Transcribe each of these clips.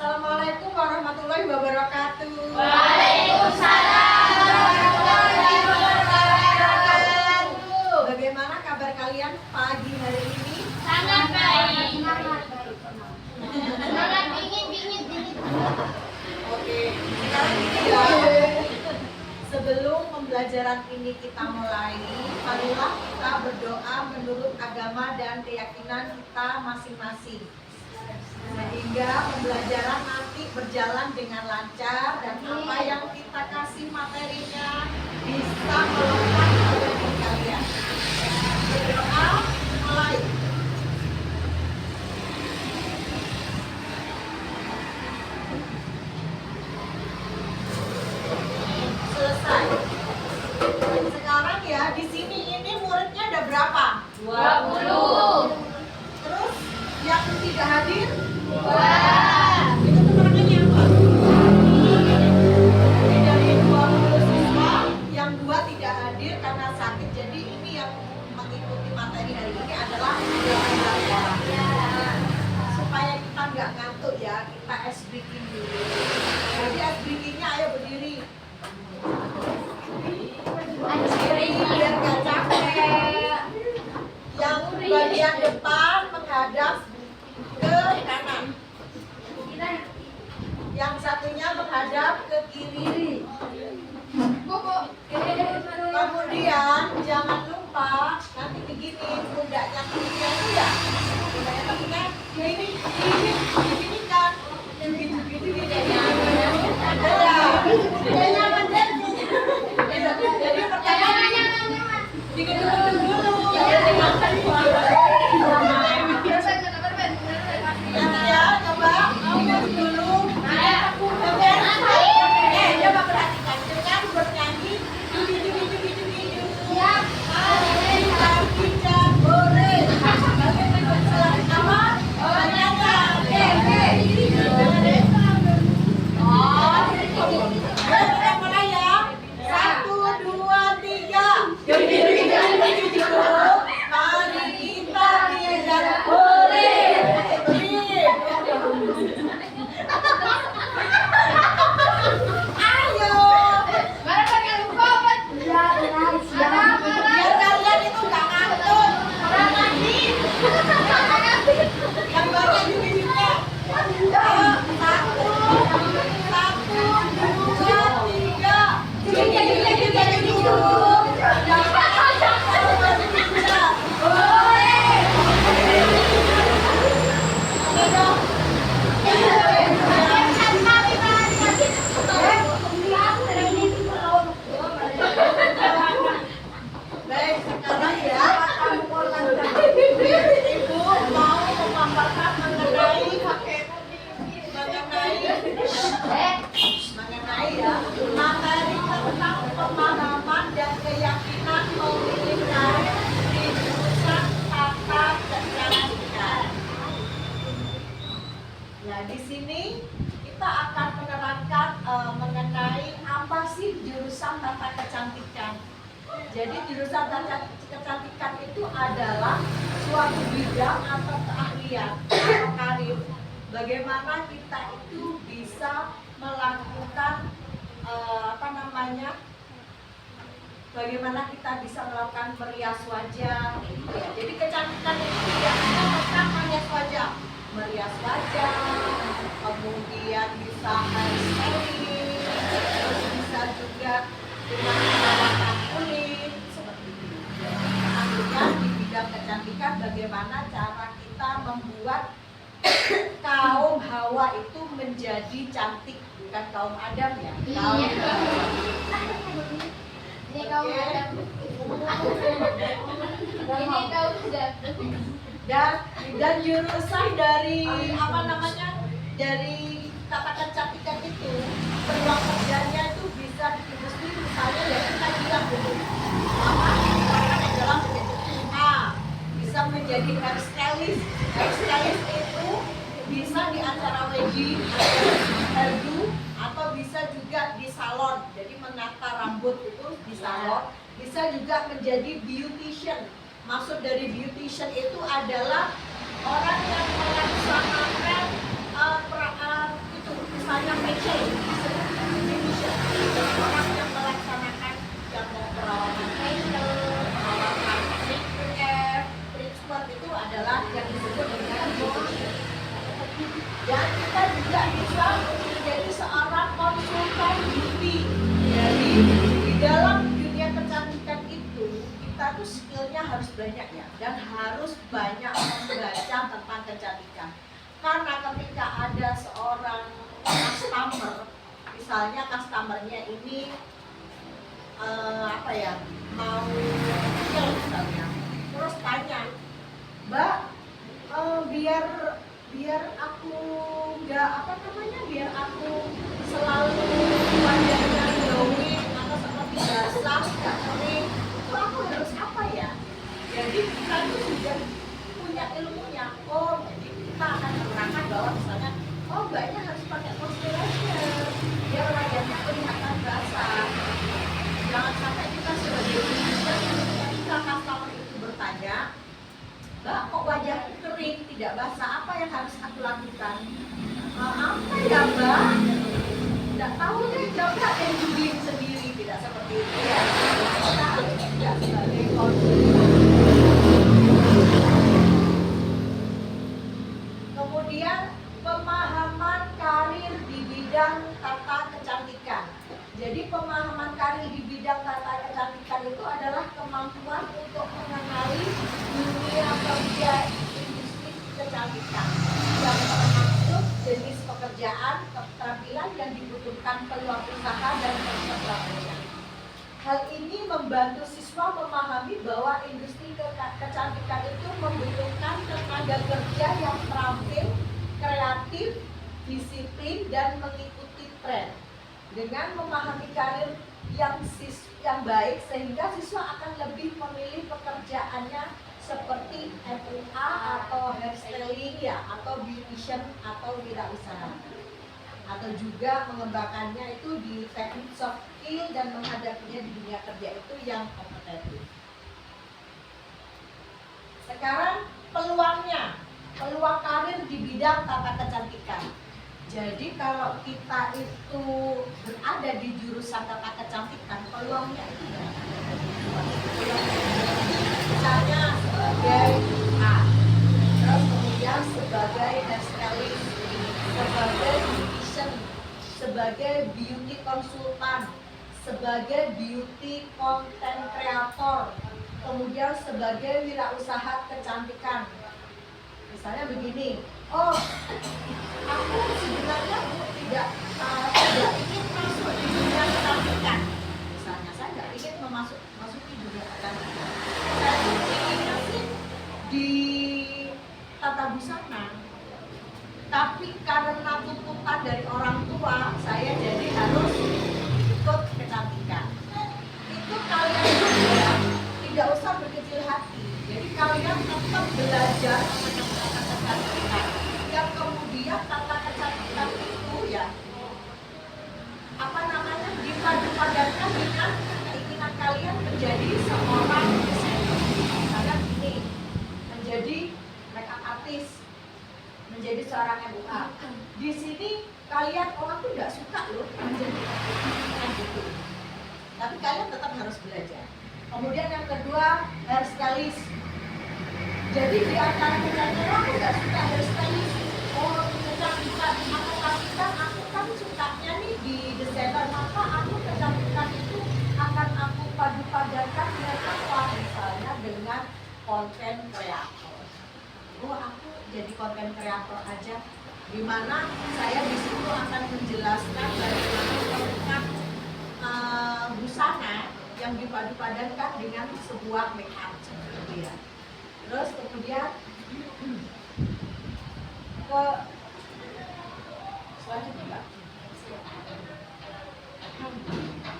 Assalamualaikum warahmatullahi wabarakatuh. Waalaikumsalam warahmatullahi wabarakatuh. Bagaimana kabar kalian pagi hari ini? Sangat baik. Sangat dingin. Oke, sekarang ini ya. Sebelum pembelajaran ini kita mulai, marilah kita berdoa menurut agama dan keyakinan kita masing-masing. Sehingga pembelajaran nanti berjalan dengan lancar dan apa yang kita kasih materinya bisa melekat pada diri kalian. Berdoa mulai. Selesai. Sekarang ya di sini ini muridnya ada berapa? 20. Terus yang tidak hadir? Wah. Itu keterangannya apa? Jadi dari 20 siswa, yang 2 tidak hadir karena sakit. Jadi ini yang mengikuti materi hari ini adalah 18 orang. Supaya kita nggak ngantuk ya, kita ice breaking dulu. Jadi ice breaking-nya ayo berdiri. Berdiri biar nggak capek. Yang bagian depan menghadap ke kanan. Yang satunya menghadap ke kiri. Kemudian jangan lupa nanti begini pundaknya kirinya itu ya. Pundaknya kirinya ini kan. Jadi pertama digedung dulu. Nanti ya, coba digedung dulu. Coba perhatikan dengan bernyanyi dugi. Tidak boleh. Selain apa? Kita mulai ya. 1, 2, 3. Mari kita tidak boleh. Ayo. Biar kalian itu nggak ngantuk. Yang bagian dugi-duginya. Ayo, 1, Baik, sekarang ya Ibu mau memaparkan mengenai ya materi tentang pemahaman dan keyakinan pemilih karir di jurusan tata kecantikan. Nah, di sini kita akan menerangkan mengenai apa sih jurusan tata kecantikan. Jadi jurusan tata kecantikan itu adalah suatu bidang atau keahlian atau karir. Bagaimana kita itu bisa melakukan bagaimana kita bisa melakukan merias wajah, gitu ya. Jadi kecantikan itu ya tentang merias wajah, kemudian bisa hairstyling, terus bisa juga dengan perawatan kulit seperti itu. Akhirnya di bidang kecantikan bagaimana cara kita membuat kaum Hawa itu menjadi cantik, bukan kaum Adam ya. Ini kaum Adam. Ini kaum Adam. Dan jurusan dari dari tata kecantikan itu peluang kerjanya itu bisa di industri misalnya ya kita bilang dulu adalah bisa menjadi hairstylist. Hairstylist itu bisa di acara wedding, hairdo, atau bisa juga di salon. Jadi menata rambut itu di salon. Bisa juga menjadi beautician. Maksud dari beautician itu adalah orang yang melaksanakan BC disebut beautician, orang yang melaksanakan yang perawatan perawatan skincare, treatment itu adalah yang disebut dengan beautician. Dan kita juga bisa menjadi seorang konsultan beauty. Jadi di dalam dunia kecantikan itu kita tuh skillnya harus banyak ya, dan harus banyak membaca tentang kecantikan. Karena ketika ada seorang customer, misalnya customernya ini mau facial misalnya, terus tanya, Mbak, biar aku biar aku selalu wajahnya glowing atau seperti basah nggak kering, itu aku harus apa ya? Jadi kita itu sudah punya ilmunya. Oh, jadi kita akan menerangkan bahwa misalnya, oh mbaknya harus pakai moisturizer biar wajahnya kelihatan basah. Jangan sampai kita sebagai beautician ketika customer itu bertanya, Mbak, kok wajah kering, tidak basah, apa yang harus aku lakukan? Apa ya Mbak? Tidak tahu deh, coba yang googling sendiri, tidak seperti itu ya. Kita harus juga sebagai konsultan. Kemudian pemahaman karir di bidang tata kecantikan. Jadi pemahaman karir di bidang tata kecantikan itu adalah kemampuan untuk mengenali dunia kerja industri kecantikan yang termasuk jenis pekerjaan, keterampilan yang dibutuhkan peluang usaha dan pekerjaan. Hal ini membantu siswa memahami bahwa industri kecantikan itu membutuhkan tenaga kerja yang terampil, kreatif, disiplin, dan mengikuti tren. Dengan memahami karir yang baik, sehingga siswa akan lebih memilih pekerjaannya seperti MUA atau hairstyling ya, atau beautician atau wirausaha, atau juga mengembangkannya itu di teknik soft skill dan menghadapinya di dunia kerja itu yang kompetitif. Sekarang peluang karir di bidang tata kecantikan. Jadi kalau kita itu berada di jurusan tata kecantikan, peluangnya itu berapa? Misalnya sebagai terus kemudian sebagai hairstylist, sebagai beautician, sebagai beauty konsultan, sebagai beauty content creator, kemudian sebagai wirausaha kecantikan. Misalnya begini, oh aku sebenarnya tidak ingin masuk di dunia kecantikan. Misalnya saya nggak ingin memasuki dunia kecantikan. Saya inginnya sih di tata busana. Tapi karena tuntutan dari orang tua, saya jadi harus ikut kecantikan. Itu kalian juga tidak usah berkecil hati. Jadi kalian tetap belajar tata kecantikan. Yang kemudian tata kecantikan itu ya dipadu-padankan dengan keinginan kalian menjadi seorang desainer. Misalnya gini, menjadi makeup artist, menjadi seorang MUA. Di sini kalian orang tuh nggak suka loh menjadi gitu. Tapi kalian tetap harus belajar. Kemudian yang kedua, hairstylist. Jadi di antara kecantikan aku nggak suka hairstylist. Oh, kecantikan aku kan sukanya nih di desainer, maka aku kecantikan itu akan aku padu-padankan dengan apa? Misalnya dengan konten kreator. Oh, aku jadi konten kreator aja. Dimana saya di situ akan menjelaskan bagaimana melakukan busana yang dipadu-padankan dengan sebuah make up seperti ya. Terus kemudian ke selanjutnya Mbak.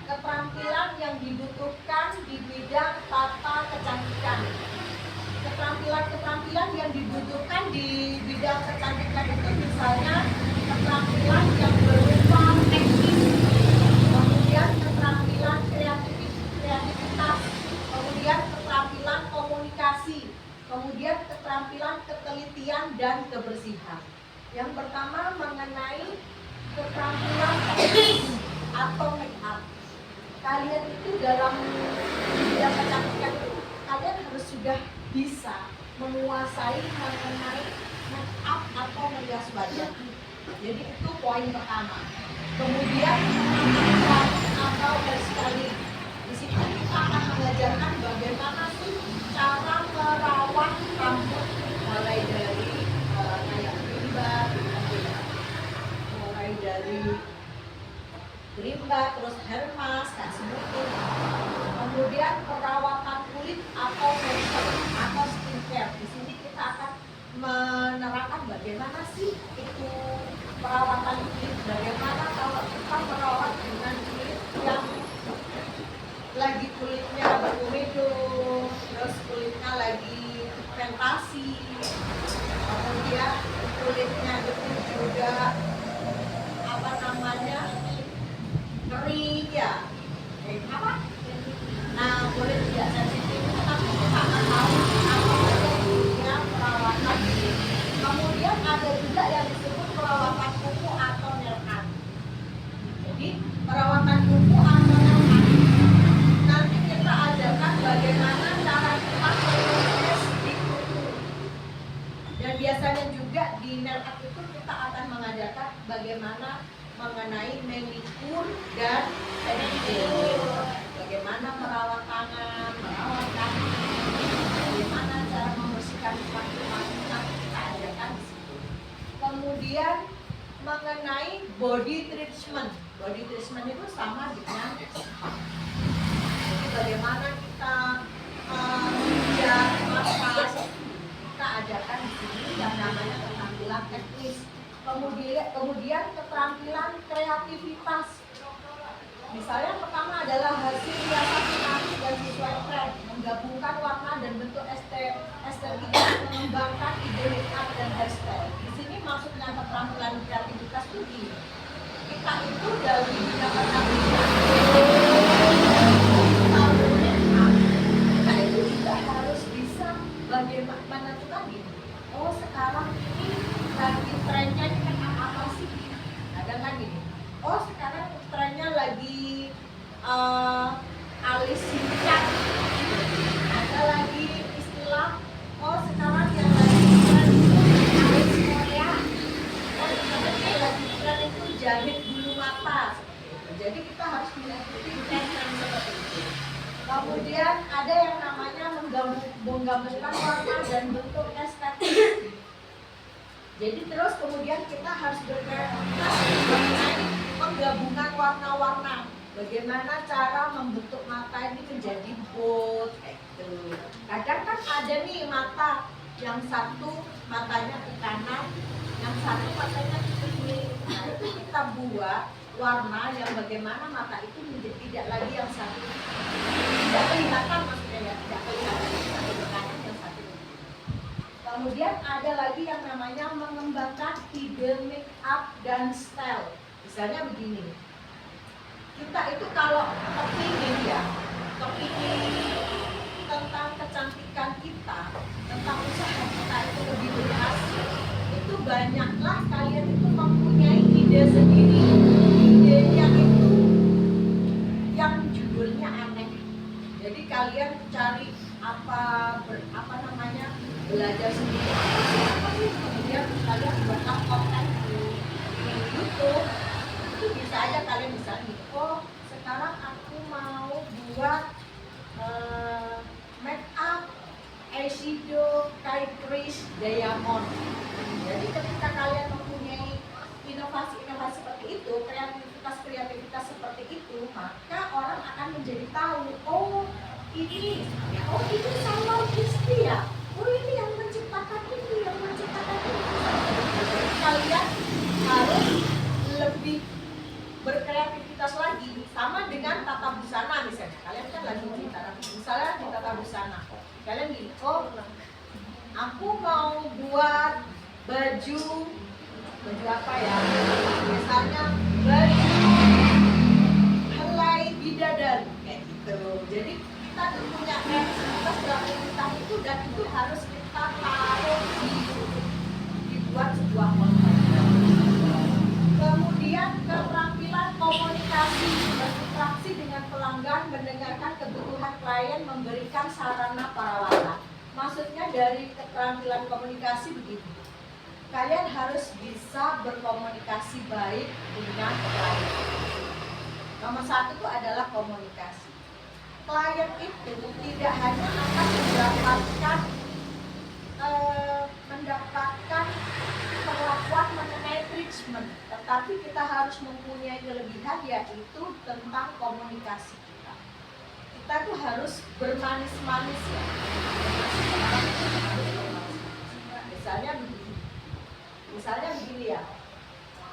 Keterampilan yang dibutuhkan di bidang tata kecantikan. Keterampilan yang dibutuhkan di bidang kecantikan itu misalnya keterampilan yang berupa teknis, kemudian keterampilan kreativitas, kemudian keterampilan komunikasi, kemudian keterampilan ketelitian dan kebersihan. atau make up. Kalian itu dalam bidang kecantikan itu kalian harus sudah bisa menguasai mengenai make up atau merias wajah. Jadi itu poin pertama. Kemudian penampilan atau hairstyling. Di situ kita akan mengajarkan bagaimana sih cara merawat rambut mulai dari kayak rimba, mulai dari rimba, terus hair mask, kasih smoothing. Kemudian perawatan kulit atau facial atau skincare. Di sini kita akan menerangkan bagaimana sih itu perawatan kulit, bagaimana kalau kita merawat dengan kulit yang lagi kulitnya berkomedo, terus kulitnya lagi pigmentasi, kemudian kulitnya itu juga apa namanya kering ya, apa? Nah kulit tidak sensitif, tapi kita akan tahu apa saja intinya perawatan kulit. Kemudian ada juga yang disebut perawatan kuku atau nail art. Jadi perawatan kuku atau nail art nanti kita ajarkan bagaimana cara kita proses di kuku. Dan biasanya juga di nail art itu kita akan mengajarkan bagaimana mengenai manicure dan pedicure, bagaimana merawat tangan, merawat kaki, bagaimana cara membersihkan kaki nanti kita ajarkan di situ. Kemudian mengenai body treatment. Body treatment itu sama dengan spa. Jadi bagaimana kita pijat, massage, kita ajarkan di sini yang namanya keterampilan teknis. Kemudian keterampilan kreativitas. Misalnya pertama adalah hasil riasan dinamik dan sesuai tren, menggabungkan warna dan bentuk estetika, mengembangkan ide make-up dan hairstyle. Di sini maksudnya keterampilan kreativitas itu kita itu dari bidang kecantikan, kita itu juga harus bisa bagaimana menentukan gini. Oh sekarang ini lagi trennya ini kan apa sih? Ada kan gini. Oh sekarang trennya lagi alis singkat. Ada lagi istilah. Oh sekarang yang lagi tren alis Korea. Oh sekarang yang lagi tren itu jahit bulu mata. Jadi kita harus mengikuti tren-tren seperti itu. Kemudian ada yang namanya menggambarkan warna dan bentuk estetik. Jadi terus kemudian kita harus berkreativitas mengenai penggabungan warna-warna. Bagaimana cara membentuk mata ini menjadi bold kayak gitu. Kadang kan ada nih mata yang satu matanya ke kanan, yang satu matanya ke kiri. Nah itu kita buat warna yang bagaimana mata itu menjadi tidak lagi yang satu tidak kelihatan, maksudnya ya tidak kelihatan yang satu ke kanan, yang satu ke kiri. Kemudian ada lagi yang namanya mengembangkan ide make up dan style. Misalnya begini, kita itu kalau kepingin tentang kecantikan kita, tentang usaha kita itu lebih berhasil, itu banyaklah kalian itu mempunyai ide sendiri, idenya itu yang judulnya aneh. Jadi kalian cari apa namanya, belajar sendiri apa sih, kemudian kalian buatlah konten di YouTube. Itu bisa aja kalian bisa nih, oh sekarang aku mau buat make up eyeshadow kayak crease diamond. Jadi ketika kalian mempunyai inovasi-inovasi seperti itu, kreativitas seperti itu, maka orang akan menjadi tahu, oh ini Salman Rushdie ya, oh ini yang menciptakan ini, yang menciptakan ini. Jadi kalian harus lebih berkreativitas lagi, sama dengan tata busana misalnya. Kalian kan lagi misalnya di tata busana, kalian gini, oh aku mau buat baju apa ya, misalnya baju helai bidadari kayak gitu. Jadi kita tuh punya kreativitas itu, dan itu harus kita taruh dibuat sebuah konten. Kemudian keterampilan dari keterampilan komunikasi begini. Kalian harus bisa berkomunikasi baik dengan klien. Nomor satu itu adalah komunikasi. Klien itu tidak hanya akan mendapatkan perlakuan mengenai treatment, tetapi kita harus mempunyai kelebihan yaitu tentang komunikasi kita. Kita tuh harus bermanis-manis ya. Misalnya begini ya,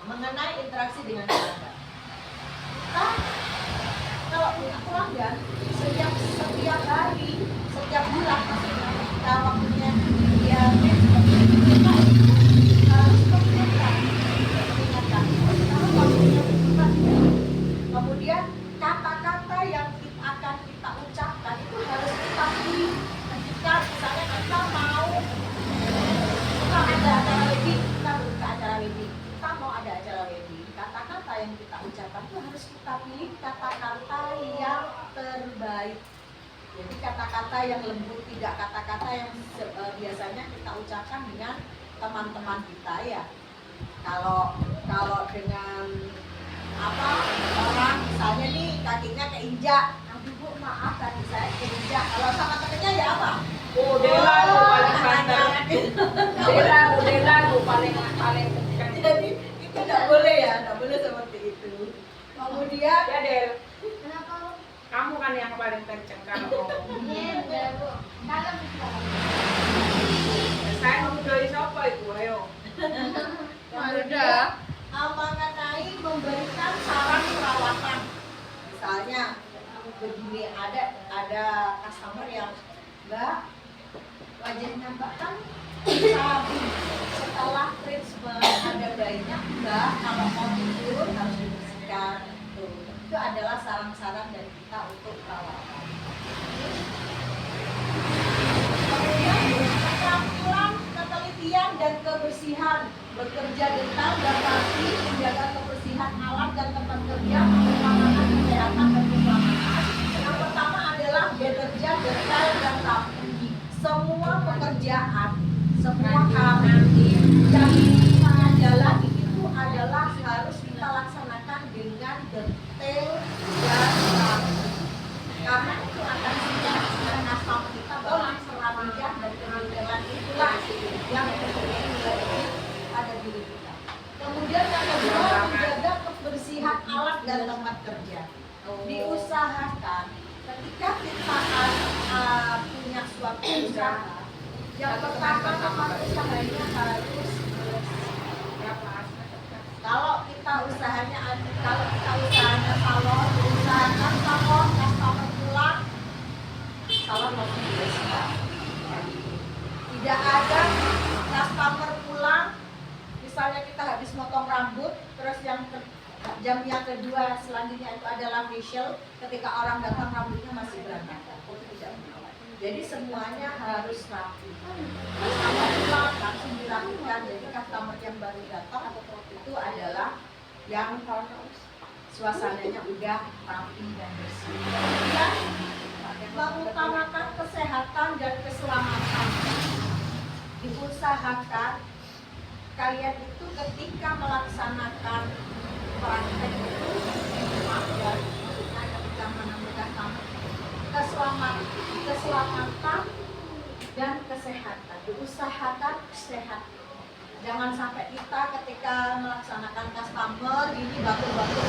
mengenai interaksi dengan pelanggan. Kita kalau punya pelanggan setiap hari, setiap bulan maksudnya kita waktunya dia kita harus mengingatkan. Kemudian kata-kata yang akan kita ucapkan itu harus kita pilih. Ketika misalnya kita mau ada acara wedding, kita mau ada acara wedding, kata-kata yang kita ucapkan itu harus kita pilih kata-kata yang terbaik. Jadi kata-kata yang lembut, tidak kata-kata yang biasanya kita ucapkan dengan teman-teman kita ya. Kalau dengan orang misalnya nih kakinya keinjak, aduh bu maaf kaki saya keinjak. Kalau sama temennya ya apa? Udela lu paling banter. Udela lu paling kencang. Jadi itu tidak boleh ya, tidak boleh seperti itu. Kemudian Ya Del, Kenapa lu? kamu kan yang paling kencang kalau ngomong. Iya, udah bu. Kalau bisa. Saya mau dari siapa itu, ayo. kemudian mengenai memberikan saran perawatan. Misalnya begini, ada customer yang Mbak, wajahnya Mbak kan sabi setelah treatment ada bayinya Mbak, kalau mau tidur harus dibersihkan. Itu adalah saran-saran dari kita untuk perawatan. Kemudian keterampilan, ketelitian dan kebersihan, bekerja detail dan rapi, menjaga kebersihan alat dan tempat kerja, mengutamakan kesehatan dan keselamatan. Yang pertama adalah bekerja detail dan rapi. Semua pekerjaan, semua kami yang kita jalani itu adalah harus kita laksanakan dengan detail dan rapi. Karena itu akan menjadikan asal kita bahwa kerapian dan kedetailan itulah yang ada diri kita. Kemudian yang kedua, menjaga kebersihan alat dan tempat kerja. Diusahakan ketika kita punya suatu usaha, yang pertama tempat usahanya harus kalau kita usahanya salon, usahakan salon customer pulang, salon maupun barista. Tidak ada customer pulang, misalnya kita habis motong rambut, terus jam yang kedua selanjutnya itu adalah facial, ketika orang datang rambutnya masih berantakan. Jadi semuanya harus rapi. Customer pulang langsung dirapikan. Jadi customer yang baru datang itu adalah yang suasananya udah rapi dan bersih. Kemudian mengutamakan kesehatan dan keselamatan. Diusahakan kalian itu ketika melaksanakan praktek itu maksudnya ketika menemukan keselamatan dan kesehatan. Diusahakan sehat. Jangan sampai kita ketika melaksanakan customer ini batuk-batuk,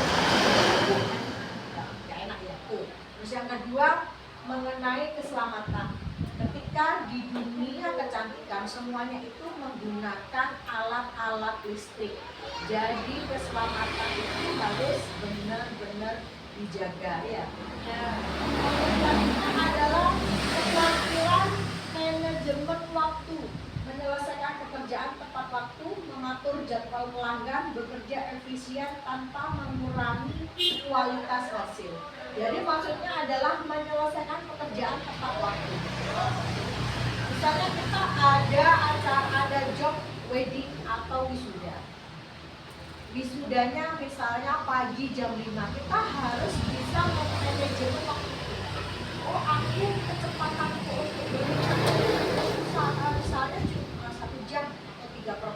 nggak enak ya. Terus yang kedua mengenai keselamatan. Ketika di dunia kecantikan semuanya itu menggunakan alat-alat listrik. Jadi keselamatan itu harus benar-benar dijaga ya. Selanjutnya adalah keterampilan manajemen waktu, menyelesaikan pekerjaan tepat waktu, mengatur jadwal pelanggan, bekerja efisien tanpa mengurangi kualitas hasil. Jadi maksudnya adalah menyelesaikan pekerjaan tepat waktu. Misalnya kita ada job wedding atau wisuda. Wisudanya misalnya pagi jam 5, kita harus bisa memanajemen waktu. Oh, aku kecepatanku untuk berbicara harus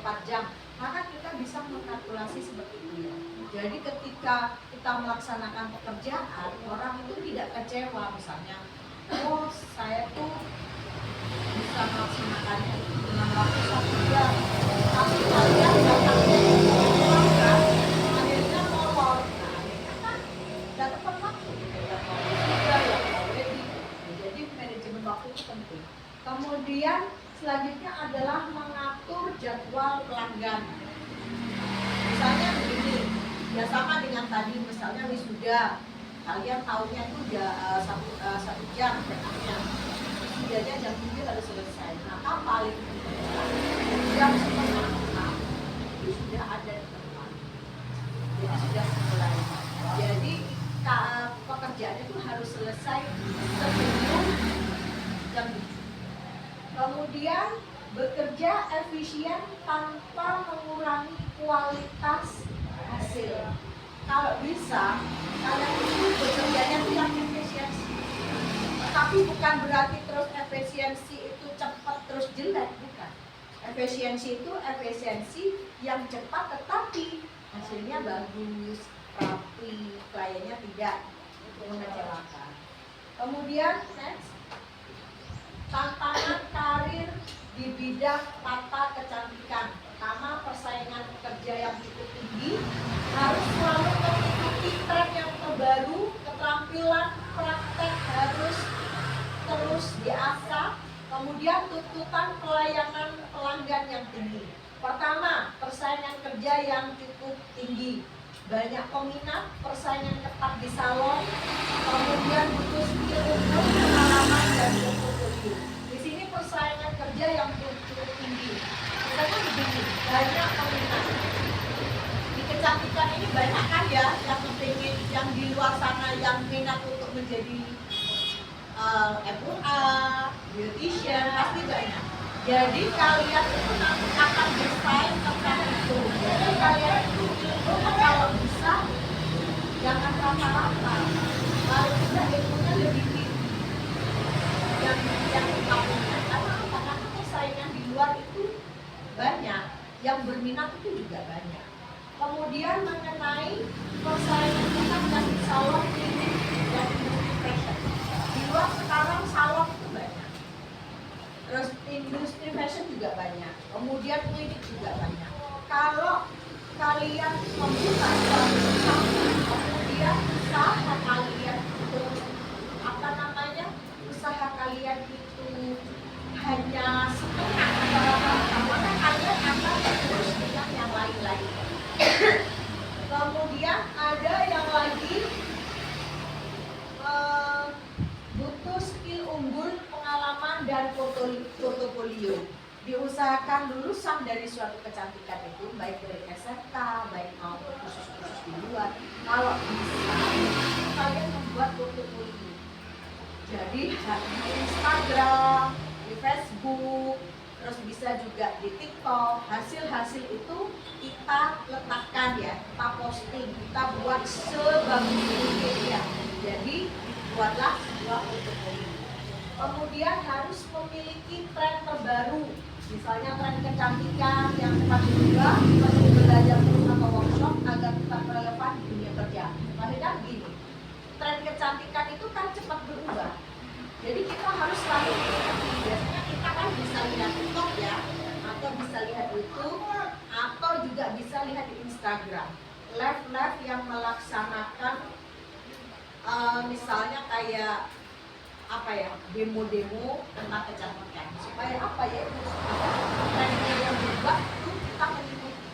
24 jam, maka kita bisa mengkalkulasi seperti itu ya. Jadi ketika kita melaksanakan pekerjaan, orang itu tidak kecewa misalnya, oh saya tuh bisa melaksanakannya dengan waktu 1 jam, tapi kalian datangnya kan akhirnya molor, nah akhirnya kan tidak tepat waktu, sudah ya already. Jadi manajemen waktu itu penting. Kemudian selanjutnya adalah mengatur jadwal pelanggan. Misalnya begini, ya sama dengan tadi, misalnya wisuda, kalian tahunya itu satu jam setengahnya, wisudanya jam 7 harus selesai. Maka paling jam setengah 6 wisuda ada di tempat, jadi sudah mulai. Jadi pekerjaan itu harus selesai sebelum jam 7. Kemudian bekerja efisien tanpa mengurangi kualitas hasil. Kalau bisa, kalian itu bekerjanya itu yang efisiensi. Tapi bukan berarti terus efisiensi itu cepat terus jelek, bukan. Efisiensi itu efisiensi yang cepat tetapi hasilnya bagus, rapi, kliennya tidak mengecewakan. Kemudian next, tantangan karir di bidang tata kecantikan. Pertama, persaingan pekerja yang cukup tinggi, harus selalu mengikuti tren yang terbaru, keterampilan praktek harus terus diasah. Kemudian tuntutan pelayanan pelanggan yang tinggi. Pertama, persaingan kerja yang cukup tinggi, banyak peminat, persaingan ketat di salon, kemudian butuh skill untuk pengalaman dan portfolio. Di sini persaingan kerja yang cukup tinggi. Misalnya begini, banyak peminat. Di kecantikan ini banyak kan ya yang kepingin, yang di luar sana yang minat untuk menjadi MUA, beautician, pasti banyak. Jadi kalian itu nanti akan bersaing tentang itu. Jadi kalian itu kalau bisa jangan rata-rata, kalau bisa ilmunya lebih tinggi yang kita punya. Karena apa? Karena persaingan di luar itu banyak, yang berminat itu juga banyak. Kemudian mengenai persaingan kita dengan salon klinik dan industri fashion. Di luar sekarang salon itu banyak. Terus industri fashion juga banyak. Kemudian klinik juga banyak. Kalau kalian membuka suatu usaha, kemudian usaha kalian itu usaha kalian itu hanya setengah atau rata-rata, maka kalian akan terus dengan yang lain-lain. Kemudian ada yang lagi butuh skill unggul, pengalaman dan portofolio. Diusahakan lulusan dari suatu kecantikan itu, baik dari SMK, baik maupun kursus-kursus di luar. Kalau bisa, kalian membuat portofolio. Jadi di Instagram, di Facebook, terus bisa juga di TikTok. Hasil-hasil itu kita letakkan ya, kita posting, kita buat sebagus mungkin ya. Jadi buatlah sebuah portofolio. Kemudian harus memiliki tren terbaru. Misalnya tren kecantikan yang cepat berubah, perlu belajar terus atau workshop agar tetap relevan di dunia kerja. Maksudnya begini, tren kecantikan itu kan cepat berubah. Jadi kita harus selalu mengikuti. Biasanya kita kan bisa lihat TikTok ya, atau bisa lihat YouTube, atau juga bisa lihat di Instagram. Live yang melaksanakan misalnya kayak demo-demo tentang kecantikan, supaya trennya yang berubah itu kita mengikuti.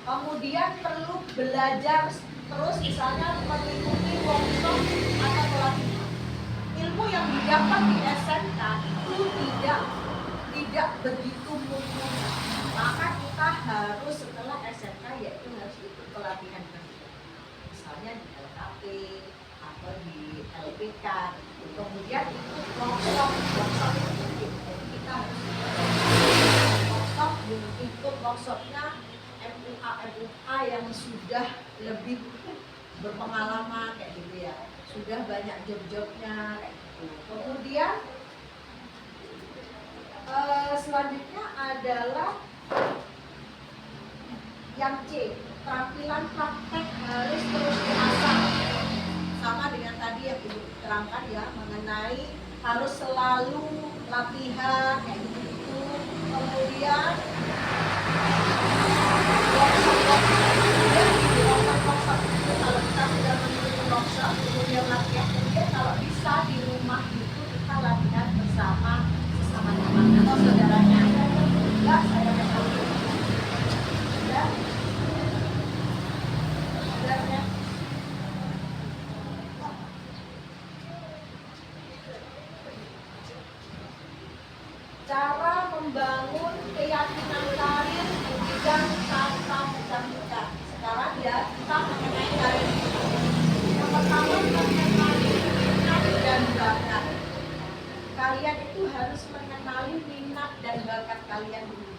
Kemudian perlu belajar terus, misalnya mengikuti workshop atau pelatihan. Ilmu yang didapat di SMK itu tidak begitu mumpuni, maka kita harus setelah SMK yaitu harus ikut pelatihan kerja, misalnya di LKP atau di LPK. Kemudian ikut workshop itu penting. Jadi kita harus ikut workshopnya MUA yang sudah lebih berpengalaman kayak gitu ya, sudah banyak job-jobnya kayak gitu. Kemudian selanjutnya adalah Yang C, keterampilan praktek harus terus diasah. Sama dengan tadi yang Ibu terangkan ya, mengenai harus selalu latihan kayak gitu. Kemudian workshop itu kalau kita sudah mengikuti workshop kemudian latihan, kemudian kalau bisa di rumah itu kita latihan bersama sesama teman atau saudaranya. Enggak, saya ketahui. Ya. Ya. Cara membangun keyakinan karir di bidang tata kecantikan. Sekarang ya kita mengenai karir. Yang pertama mengenali minat dan bakat. Kalian itu harus mengenali minat dan bakat kalian dulu.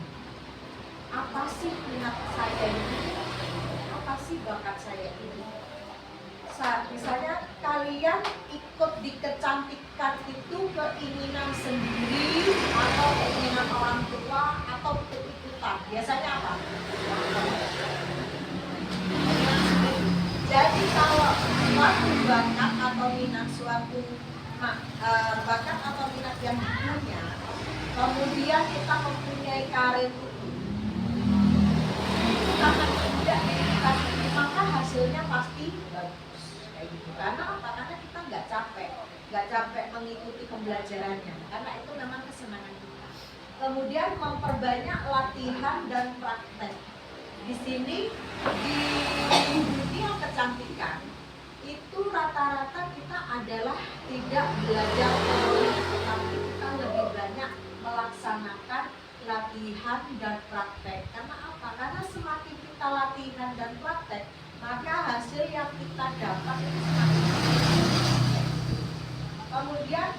Apa sih minat saya ini? Apa sih bakat saya ini? Misalnya kalian ikut di kecantikan itu keinginan sendiri atau keinginan orang tua atau ikut-ikutan. Biasanya apa? Jadi kalau suatu bakat atau minat bakat atau minat yang punya, kemudian kita mempunyai karir itu, kita akan tidak kita maka hasilnya pasti bagus. Karena apa? Karena kita nggak capek mengikuti pembelajarannya, karena itu memang kesenangan kita. Kemudian memperbanyak latihan dan praktek. Di sini di dunia kecantikan itu rata-rata kita adalah tidak belajar teori, tetapi kita lebih banyak melaksanakan latihan dan praktek. Karena apa? Karena semakin kita latihan dan praktek, maka hasil yang kita dapat itu semakin baik. Kemudian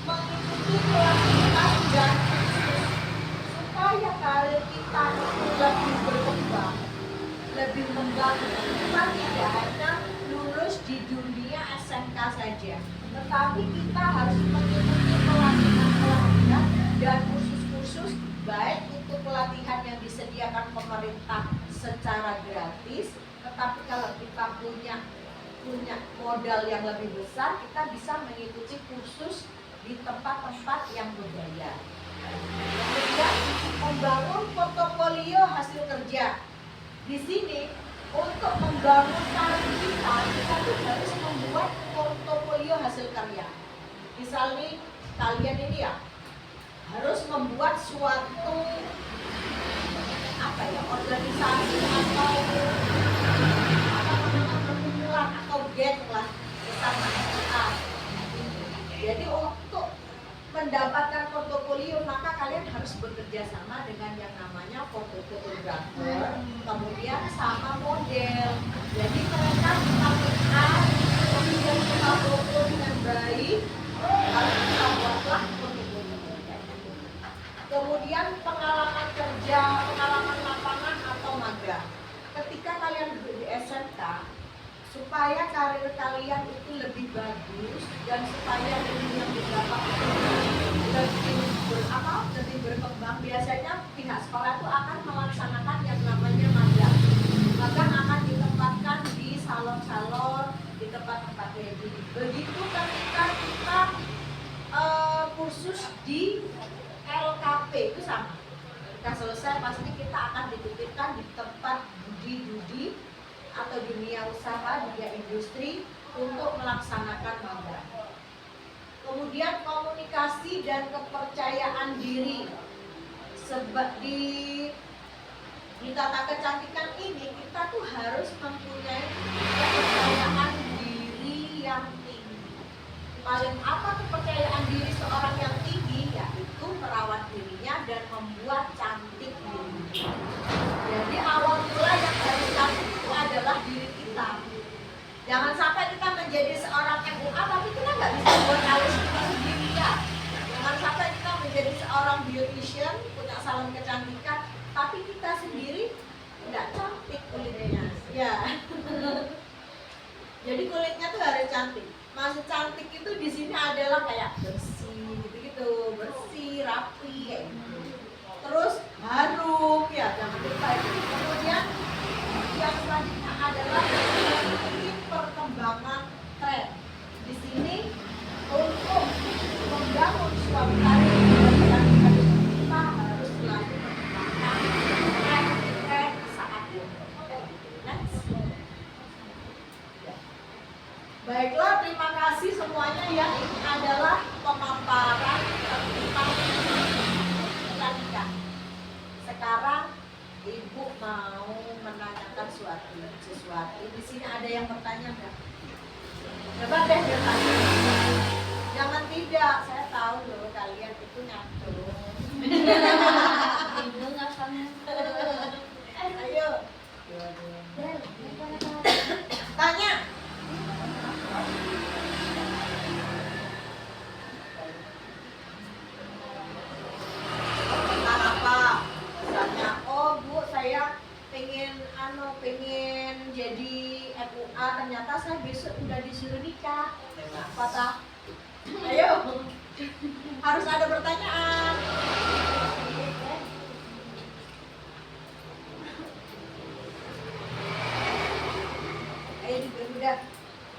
mengikuti pelatihan dan kursus supaya karir kita itu lebih berkembang, lebih membangun. Kita tidak hanya lulus di dunia SMK saja, tetapi kita harus mengikuti pelatihan dan kursus-kursus, baik itu pelatihan yang disediakan pemerintah secara gratis. Tetapi kalau kita punya modal yang lebih besar, kita bisa mengikuti kursus di tempat-tempat yang berbayar. Kemudian membangun portofolio hasil kerja. Di sini untuk membangun karir kita tuh harus membuat portofolio hasil karya. Misalnya kalian ini ya harus membuat suatu organisasi atau perkumpulan atau geng lah bersama kita. Jadi untuk mendapatkan portofolio maka kalian harus bekerja sama dengan yang namanya fotografer, kemudian sama model. Jadi mereka kita lihat, kemudian kita foto dengan baik, lalu kita buatlah portofolio. Kemudian pengalaman kerja, pengalaman lapangan atau magang. Ketika kalian duduk di SMK, supaya karir kalian itu lebih bagus dan supaya ilmu yang didapat lebih berkembang, biasanya pihak sekolah itu akan melaksanakan yang namanya magang. Magang akan ditempatkan di salon-salon, di tempat-tempat kayak gini. Begitu ketika kita kursus di LKP itu sama. Kita selesai pasti kita akan dititipkan di tempat judi atau dunia usaha, dunia industri untuk melaksanakan magang. Kemudian komunikasi dan kepercayaan diri. Sebab di tata kecantikan ini kita tuh harus mempunyai kepercayaan diri yang tinggi. Paling apa kepercayaan diri seorang yang tinggi? Yaitu merawat dirinya dan membuat cantik dirinya. Jadi awal mula yang harus cantik itu adalah diri kita. Jangan sampai kita menjadi seorang MUA tapi kita nggak bisa buat alis kita sendiri ya. Jangan sampai kita menjadi seorang beautician, punya salon kecantikan, tapi kita sendiri nggak cantik kulitnya. Ya. Jadi kulitnya tuh harus cantik. Maksud cantik itu di sini adalah kayak bersih, gitu-gitu, bersih, rapi, kayak gitu. Terus harum, ya jangan lupa itu. Kemudian Baiklah, terima kasih semuanya ya. Ini adalah pemaparan tentang pranikah. Sekarang Ibu mau menanyakan sesuatu. Di sini ada yang bertanya nggak? Coba deh bertanya. Jangan tidak, saya tahu loh kalian itu nyantuk. Ibu nggak sama. Ayo, tanya. Tentang apa? Misalnya, oh Bu, saya pengen jadi FUA, ternyata saya besok udah disuruh nikah. Apa tak? Ayo, harus ada pertanyaan. Ayo udah,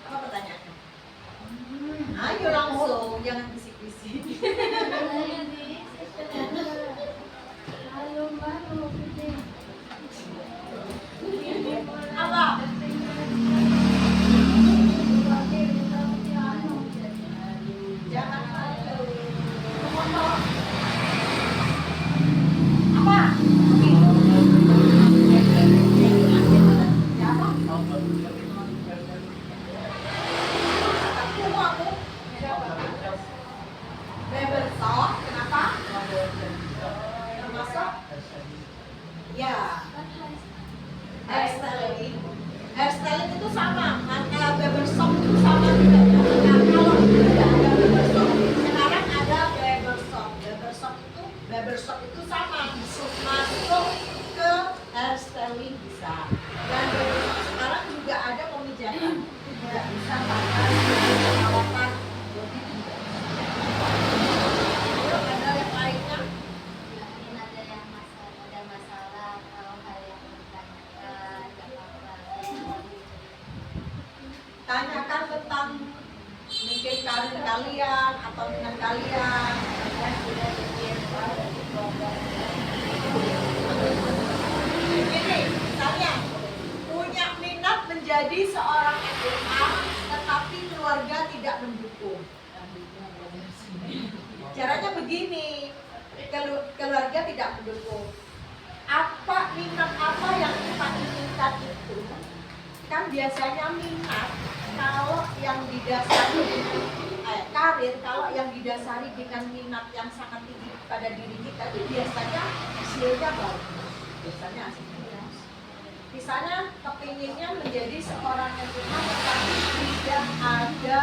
apa pertanyaannya? Ayo langsung, jangan bisik-bisik. Halo Mbak, mau kucing. Apa? Jangan malu. Apa? Siapa? Aku. Bebersot, kenapa? Termasuk? Ya. Hairstyling itu sama, barbershop itu sama juga. Nah, kalau tidak ada barbershop, sekarang ada barbershop. Barbershop itu sama, masuk ke hairstyling bisa. Dan barbershop sekarang juga ada pemijatan, tidak bisa pakai perawatan body juga. Ayo, ada yang lainnya? Mungkin ada masalah atau hal yang ditanyakan, nggak apa-apa. Tanyakan tentang mungkin karir kalian atau dengan kalian. Ini misalnya punya minat menjadi seorang FUA tetapi keluarga tidak mendukung. Caranya begini, keluarga tidak mendukung. Apa minat apa yang kita inginkan itu? Kan biasanya minat kalau yang didasari dengan karir, kalau yang didasari dengan minat yang sangat tinggi pada diri kita itu biasanya hasilnya bagus, biasanya hasilnya bagus. Misalnya kepinginnya menjadi seorang FUA tetapi tidak ada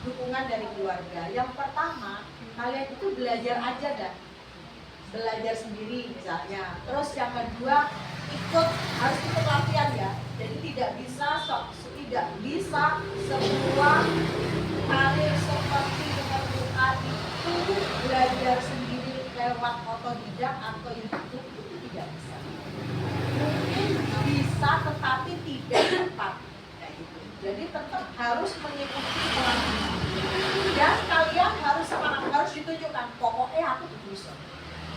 dukungan dari keluarga. Yang pertama, kalian itu belajar aja dah, belajar sendiri misalnya. Terus yang kedua, harus ikut latihan ya. Jadi tidak bisa semua karir seperti FUA itu belajar sendiri lewat otodidak atau YouTube, itu tidak bisa. Mungkin bisa tetapi tidak tepat kayak gitu. Jadi tetap harus mengikuti pelatihan. Dan kalian harus semangat, harus ditunjukkan. Pokoknya aku bisa.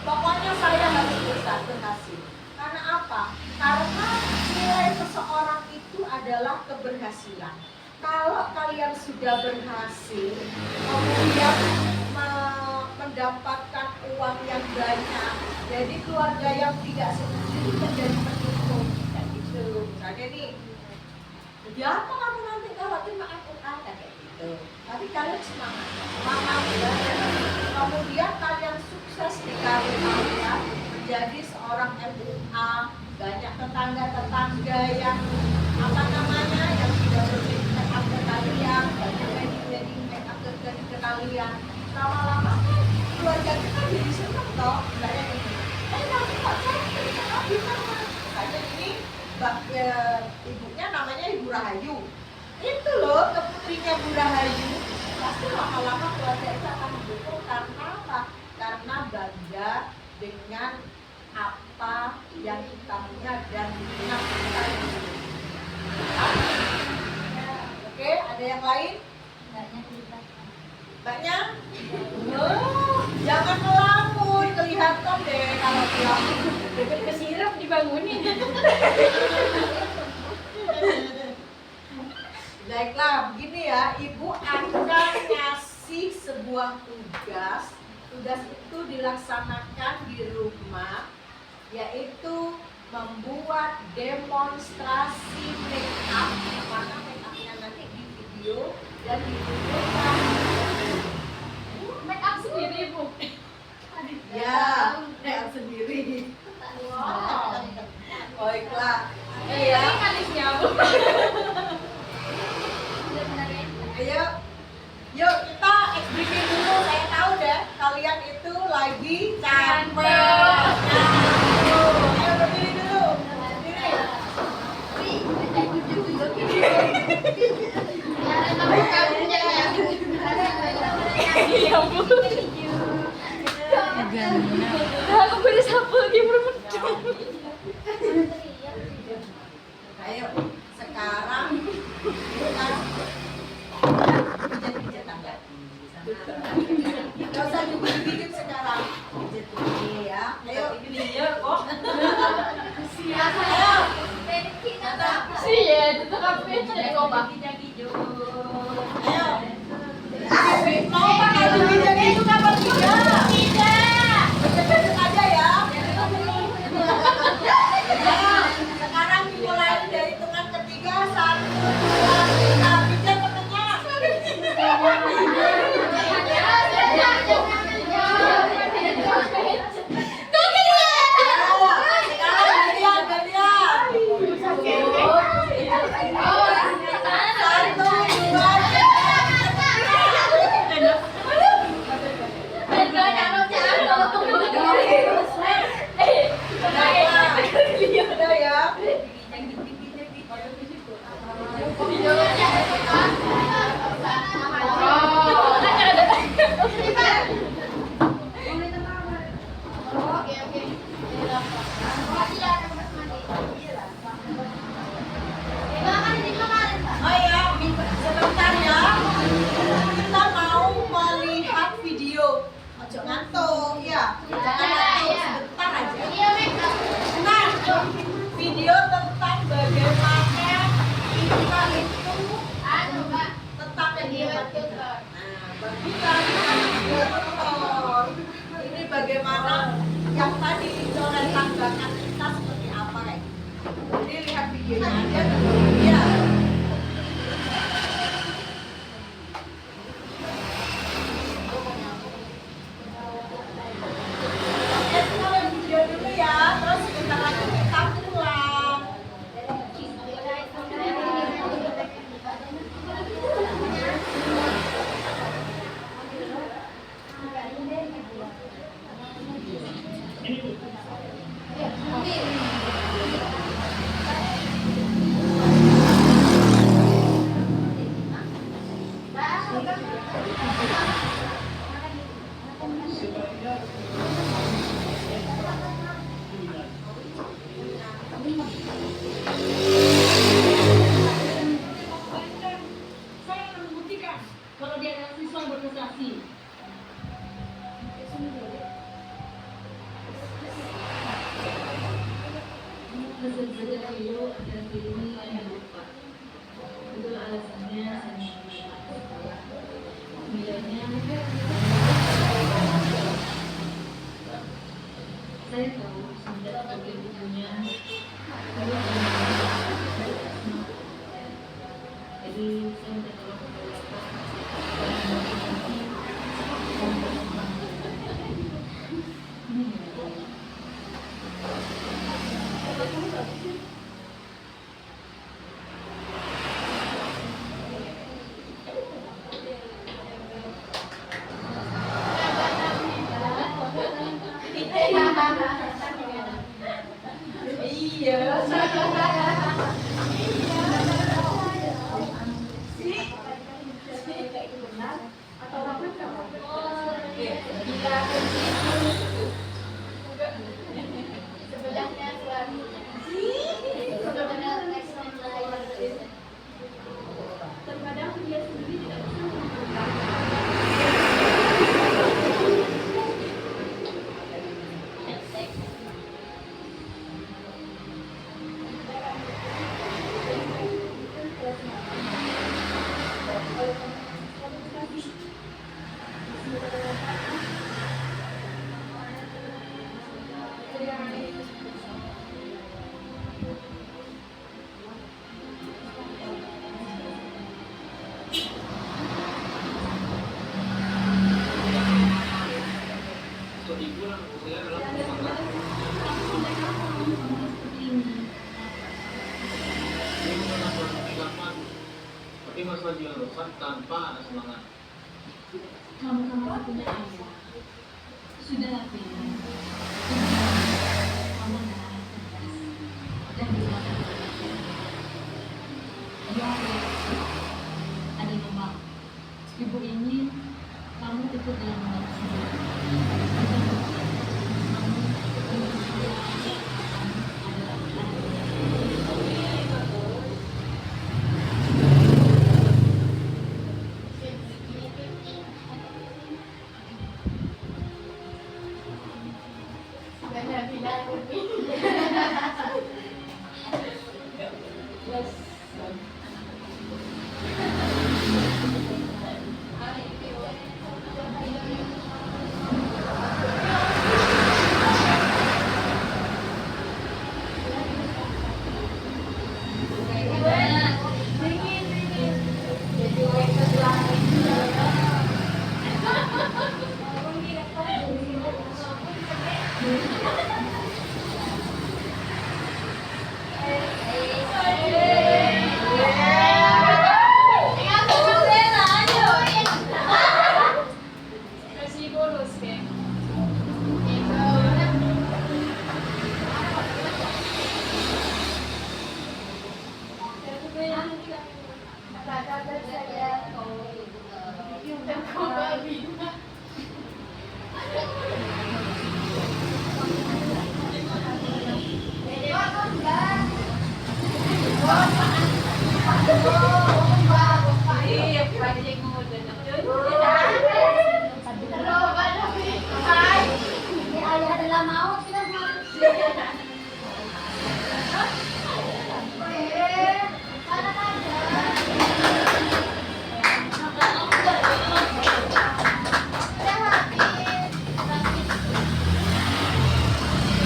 Pokoknya saya harus bisa berhasil. Karena apa? Karena nilai seseorang itu adalah keberhasilan. Kalau kalian sudah berhasil, kemudian mendapatkan uang yang banyak, jadi keluarga yang tidak setuju itu menjadi pendukung, kayak gitu. Misalnya nih, jadi apa kamu nanti kalau terima aku kayak gitu. Tapi kalian semangat belajar. Kemudian kalian sukses di karir kalian, menjadi seorang FUA, banyak tetangga-tetangga yang yang tidak berbeda make up ke kalian, banyak wedding make up ke kalian. Lama-lama keluarga kita jadi senang toh, kayak gini. Nanti kok cantik, bisa kayak ini. Ibunya namanya Ibu Rahayu. Itu loh keputrinya Bu Rahayu. Pasti lama-lama keluarga itu akan mendukung karena apa? Karena bangga dengan apa yang kita punya dan minat kita ini. Oke, ada yang lain? Mbaknya cerita. Mbaknya? Oh, jangan ngelamun, kelihatan deh kalau ngelamun. Deket kesirap dibangunin. Udah Baiklah, begini ya, Ibu akan ngasih sebuah tugas. Tugas itu dilaksanakan di rumah, yaitu membuat demonstrasi make up, karena make upnya nanti di video dan ditunjukkan. Make up sendiri, Bu. Ya, make up sendiri. Wow. Baiklah. Ya. Ayo, yuk kita ekspresi dulu. Saya tahu deh, kalian itu lagi capek. Nah, ayo berdiri dulu. Iya, Bu. Aku beri sapu lagi bermuncul. Ayo, sekarang kita pijat-pijat tangga. Gak usah digigit sekarang. Pijat ini ya. Ayo, Iya kok. ayo. Iya, itu kan pijat kok, Pak. Ayo. Mau pakai pijat itu kapan tidak? Tidak. Pijat aja ya. Ayo, sekarang dimulai dari hitungan ketiga. 1, 2, 3. Pijat temennya. Oh ya, sebentar ya. Kita mau melihat video. Ojo ngantuk ya. Jangan ngantuk, sebentar aja. Nah, video tentang bagaimana kita itu tetap berkotor. Nah, bukan kotor. Ini bagaimana yang tadi Jonan tambahkan kita seperti apa kayak gitu. Jadi lihat videonya aja dulu. Ya. Oke, kita lihat video dulu ya. Terus sebentar lagi kita pulang. Saya akan membuktikan kalau dia adalah siswa yang berprestasi. Hasil belajar video dan filmnya yang lupa. Itu alasannya saya kemudiannya saya tahu semenjak sebagai ibunya jadi saya minta tolong kepada Iya. Tapi masa jurusan tanpa ada semangat. Kamu punya ayah. Sudah pilihan. Kamu adalah cerdas dan bisa dia ada memang. Ibu ingin kamu ikut dalam mengaji.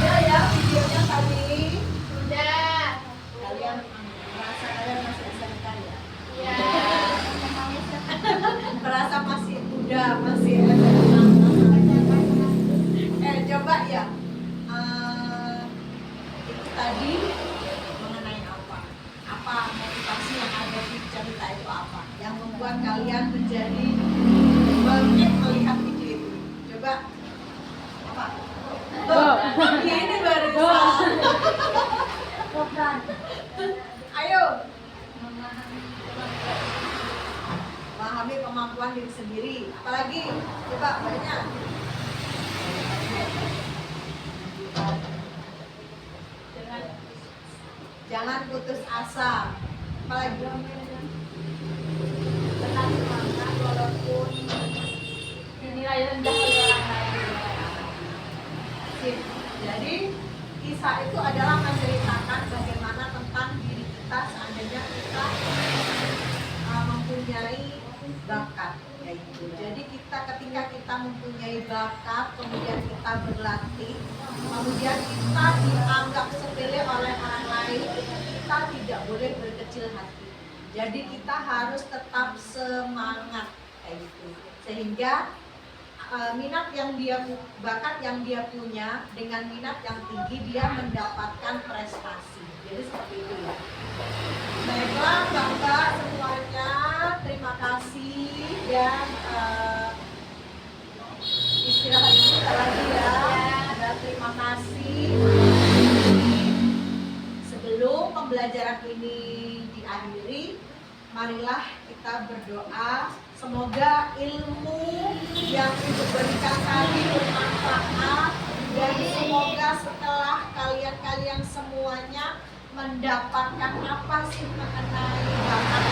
Udah ya videonya tadi. Kalian merasa kalian masih SMK ya? Merasa masih muda, masih SMA. Coba ya. Itu tadi mengenai apa? Apa motivasi yang ada di cerita itu apa? Yang membuat kalian menjadi bangkit melihat video itu. Coba apa? Ini barusan. Ayo. Memahami kemampuan diri sendiri. Apalagi? Coba banyak. Jangan putus asa. Apalagi? Tetap semangat walaupun dinilai rendah oleh orang lain. Sip. Jadi kisah itu adalah menceritakan bagaimana tentang diri kita seandainya kita mempunyai bakat, yaitu. Jadi ketika kita mempunyai bakat, kemudian kita berlatih, kemudian kita dianggap sepele oleh orang lain, kita tidak boleh berkecil hati. Jadi kita harus tetap semangat, kayak gitu. Sehingga minat yang bakat yang dia punya dengan minat yang tinggi, dia mendapatkan prestasi. Jadi seperti itu ya. Baiklah Bapak semuanya, terima kasih dan istirahat dulu lagi ya. Dan terima kasih. Sebelum pembelajaran ini diakhiri, marilah kita berdoa. Semoga ilmu yang diberikan tadi bermanfaat dan semoga setelah kalian semuanya mendapatkan apa sih mengenai bakat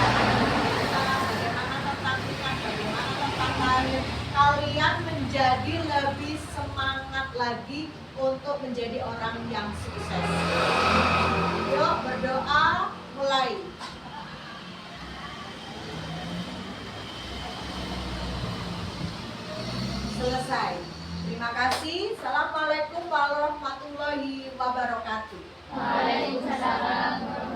kita, bagaimana tentang minat, bagaimana tentang karir, kalian menjadi lebih semangat lagi untuk menjadi orang yang sukses. Yuk berdoa, mulai. Selesai. Terima kasih. Assalamualaikum warahmatullahi wabarakatuh. Waalaikumsalam.